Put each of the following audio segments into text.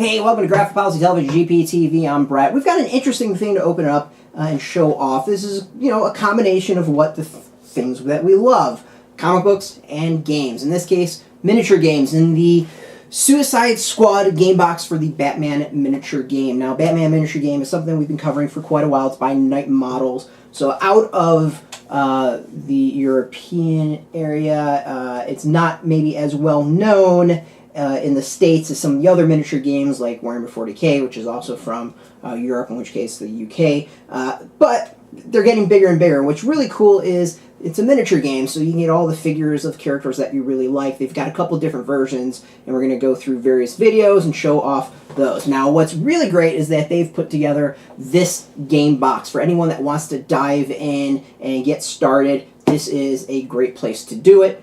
Hey, welcome to Graphic Policy Television, GPTV. I'm Brett. We've got an interesting thing to open up and show off. This is, a combination of what the things that we love. Comic books and games. In this case, miniature games. In the Suicide Squad game box for the Batman miniature game. Now, Batman miniature game is something we've been covering for quite a while. It's by Night Models. So out of the European area, it's not maybe as well known in the States as some of the other miniature games like Warhammer 40k, which is also from Europe, in which case the UK. But they're getting bigger and bigger. What's really cool is it's a miniature game, so you can get all the figures of characters that you really like. They've got a couple different versions, and we're going to go through various videos and show off those. Now, what's really great is that they've put together this game box. For anyone that wants to dive in and get started, this is a great place to do it.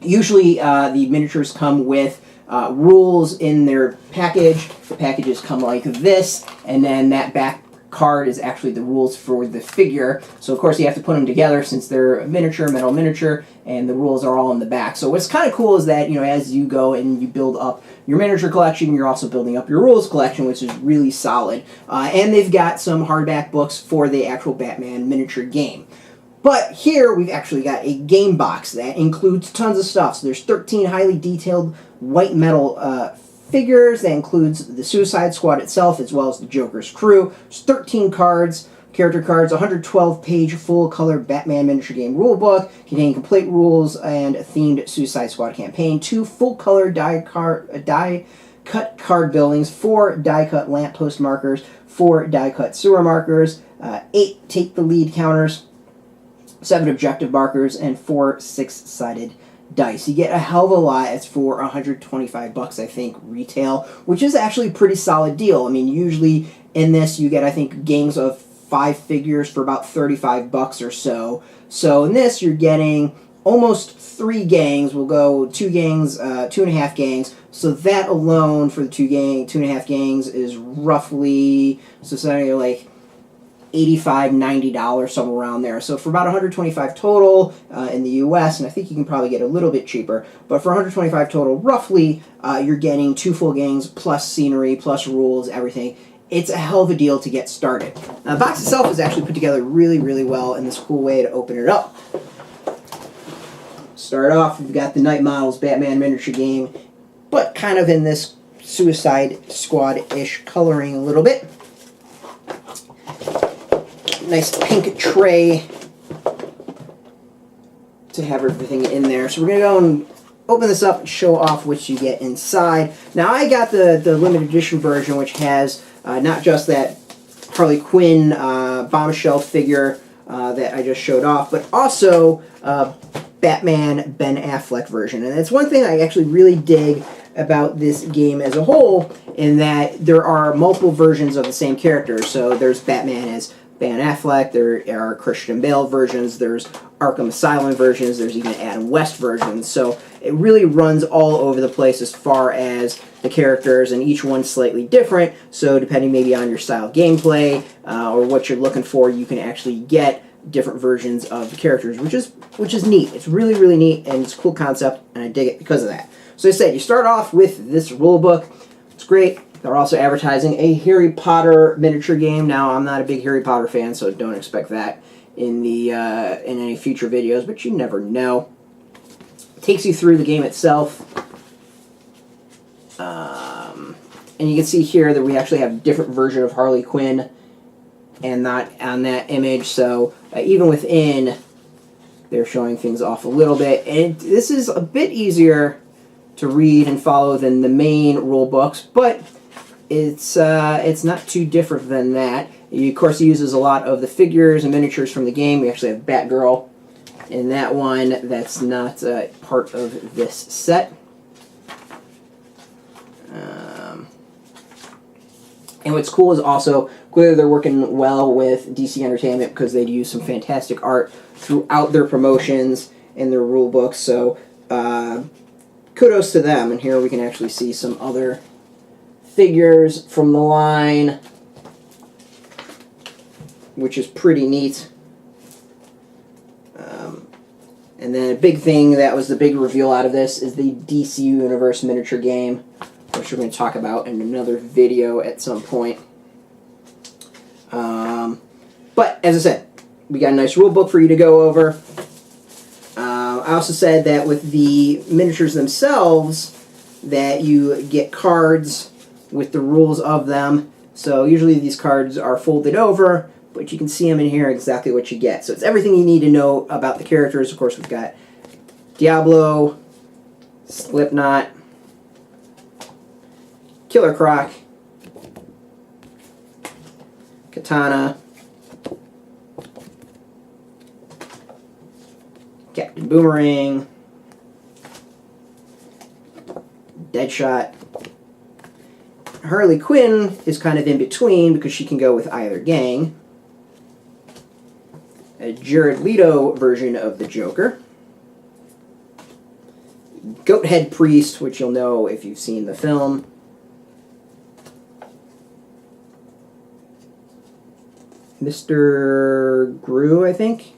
Usually, the miniatures come with rules in their package. The packages come like this, and then that back card is actually the rules for the figure. So, of course, you have to put them together since they're a miniature, metal miniature, and the rules are all in the back. So what's kind of cool is that, as you go and you build up your miniature collection, you're also building up your rules collection, which is really solid. And they've got some hardback books for the actual Batman miniature game. But here we've actually got a game box that includes tons of stuff. So there's 13 highly detailed white metal figures. That includes the Suicide Squad itself as well as the Joker's crew. There's 13 cards, character cards, 112-page full-color Batman miniature game rulebook containing complete rules and a themed Suicide Squad campaign. 2 full-color die-cut card buildings, 4 die-cut lamppost markers, 4 die-cut sewer markers, 8 take the lead counters, 7 objective markers, and 4 6-sided dice. You get a hell of a lot. It's for $125, I think, retail, which is actually a pretty solid deal. I mean, usually in this you get, I think, gangs of 5 figures for about $35 or so. So in this you're getting almost 3 gangs. We'll go 2 gangs, 2.5 gangs. So that alone for the 2.5 gangs is roughly, so something like $85, $90, somewhere around there. So for about $125 total in the U.S., and I think you can probably get a little bit cheaper, but for $125 total, roughly, you're getting 2 full gangs, plus scenery, plus rules, everything. It's a hell of a deal to get started. Now, the box itself is actually put together really, really well in this cool way to open it up. Start off, we've got the Night Models Batman miniature game, but kind of in this Suicide Squad-ish coloring a little bit. Nice pink tray to have everything in there. So we're going to go and open this up and show off what you get inside. Now, I got the limited edition version, which has not just that Harley Quinn bombshell figure that I just showed off, but also Batman Ben Affleck version. And it's one thing I actually really dig about this game as a whole, in that there are multiple versions of the same character. So there's Batman as Ben Affleck, there are Christian Bale versions, there's Arkham Asylum versions, there's even Adam West versions. So it really runs all over the place as far as the characters, and each one's slightly different. So depending maybe on your style of gameplay or what you're looking for, you can actually get different versions of the characters, which is neat. It's really, really neat, and it's a cool concept, and I dig it because of that. So I said, you start off with this rule book. It's great. They're also advertising a Harry Potter miniature game. Now, I'm not a big Harry Potter fan, so don't expect that in any future videos, but you never know. It takes you through the game itself. And you can see here that we actually have a different version of Harley Quinn and not on that image. So even within, they're showing things off a little bit. And this is a bit easier to read and follow than the main rule books, but it's not too different than that. Of course, he uses a lot of the figures and miniatures from the game. We actually have Batgirl in that one. That's not part of this set. And what's cool is also, clearly they're working well with DC Entertainment because they use some fantastic art throughout their promotions and their rule books. So kudos to them. And here we can actually see some other figures from the line, which is pretty neat. And then a big thing that was the big reveal out of this is the DC Universe miniature game which we're going to talk about in another video at some point. But, as I said, we got a nice rule book for you to go over. I also said that with the miniatures themselves, that you get cards with the rules of them. So usually these cards are folded over, but you can see them in here exactly what you get. So it's everything you need to know about the characters. Of course, we've got Diablo, Slipknot, Killer Croc, Katana, Captain Boomerang, Deadshot. Harley Quinn is kind of in between because she can go with either gang. A Jared Leto version of the Joker. Goathead Priest, which you'll know if you've seen the film. Mr. Gru, I think.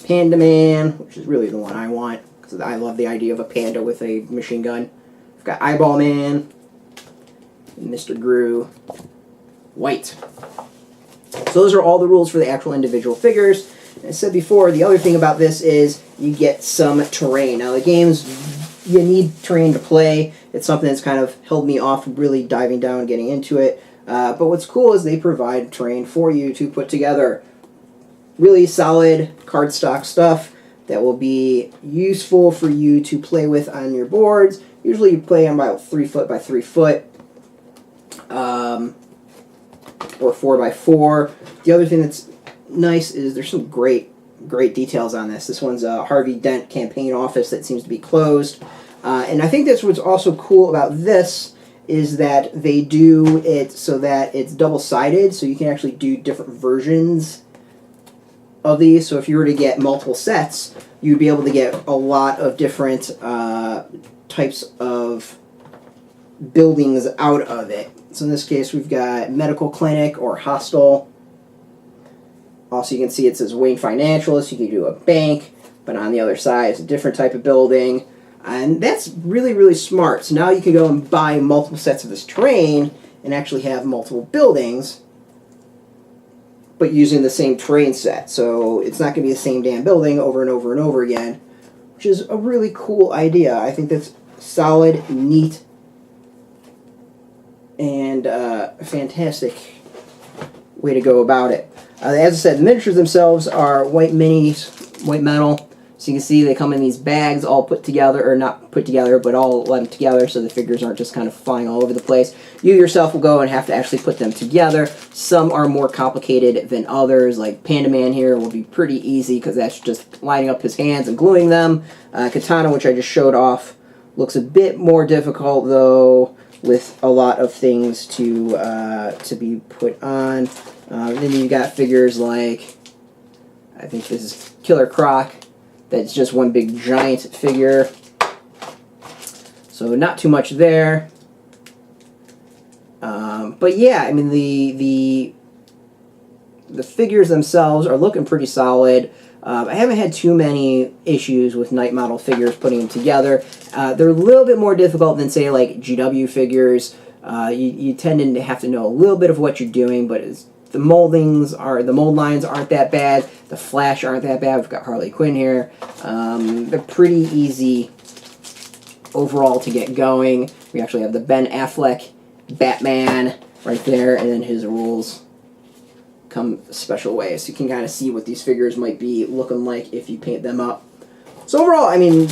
Panda Man, which is really the one I want, because I love the idea of a panda with a machine gun. We've got Eyeball Man, and Mr. Gru, White. So those are all the rules for the actual individual figures. As I said before, the other thing about this is you get some terrain. Now the games, you need terrain to play. It's something that's kind of held me off really diving down and getting into it. But what's cool is they provide terrain for you to put together. Really solid cardstock stuff that will be useful for you to play with on your boards. Usually you play on about 3 foot by 3 foot, or 4 by 4. The other thing that's nice is there's some great details on this. This one's a Harvey Dent campaign office that seems to be closed. And I think that's what's also cool about this is that they do it so that it's double-sided, so you can actually do different versions of these. So if you were to get multiple sets, you'd be able to get a lot of different types of buildings out of it. So in this case, we've got medical clinic or hostel. Also, you can see it says Wayne Financial, so you can do a bank, but on the other side, it's a different type of building. And that's really, really smart. So now you can go and buy multiple sets of this terrain and actually have multiple buildings, but using the same terrain set. So it's not going to be the same damn building over and over and over again, which is a really cool idea. I think that's solid, neat, and a fantastic way to go about it. As I said, the miniatures themselves are white minis, white metal. So you can see they come in these bags all put together, or not put together, but all lumped together so the figures aren't just kind of flying all over the place. You yourself will go and have to actually put them together. Some are more complicated than others, like Panda Man here will be pretty easy because that's just lining up his hands and gluing them. Katana, which I just showed off, looks a bit more difficult though, with a lot of things to be put on. Then you've got figures like, I think this is Killer Croc. That's just one big giant figure. So not too much there. But yeah, I mean the figures themselves are looking pretty solid. I haven't had too many issues with Night Model figures putting them together. They're a little bit more difficult than, say, like GW figures. You tend to have to know a little bit of what you're doing, but the mold lines aren't that bad. The flash aren't that bad. We've got Harley Quinn here. They're pretty easy overall to get going. We actually have the Ben Affleck Batman right there, and then his rules come special ways. So you can kind of see what these figures might be looking like if you paint them up. So overall, I mean,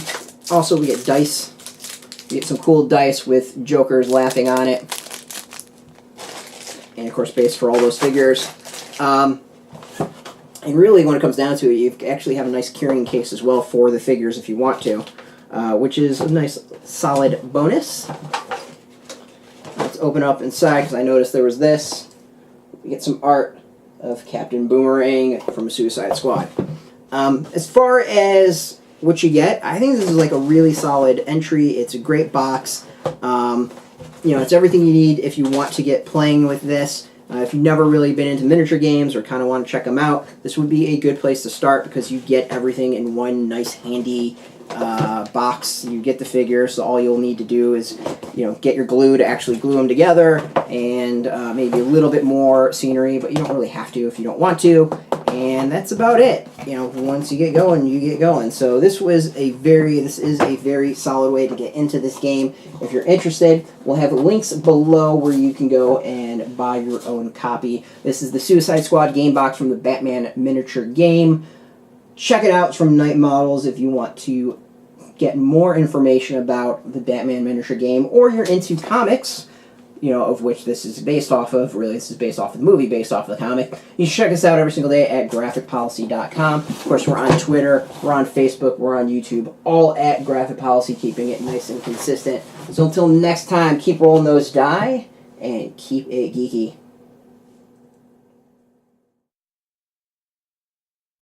also we get dice. We get some cool dice with Jokers laughing on it. And of course, base for all those figures. And really, when it comes down to it, you actually have a nice carrying case as well for the figures if you want to, which is a nice solid bonus. Let's open up inside because I noticed there was this. We get some art of Captain Boomerang from Suicide Squad. As far as what you get, I think this is like a really solid entry. It's a great box. You know, it's everything you need if you want to get playing with this. If you've never really been into miniature games or kind of want to check them out, this would be a good place to start because you get everything in one nice handy box. You get the figures, so all you'll need to do is, get your glue to actually glue them together, and maybe a little bit more scenery, but you don't really have to if you don't want to. And that's about it. Once you get going, you get going. So this is a very solid way to get into this game. If you're interested, we'll have links below where you can go and buy your own copy. This is the Suicide Squad game box from the Batman miniature game. Check it out. It's from Night Models if you want to get more information about the Batman miniature game, or you're into comics, of which this is based off of. Really, this is based off of the movie, based off of the comic. You should check us out every single day at graphicpolicy.com. Of course, we're on Twitter, we're on Facebook, we're on YouTube, all at Graphic Policy, keeping it nice and consistent. So until next time, keep rolling those die, and keep it geeky.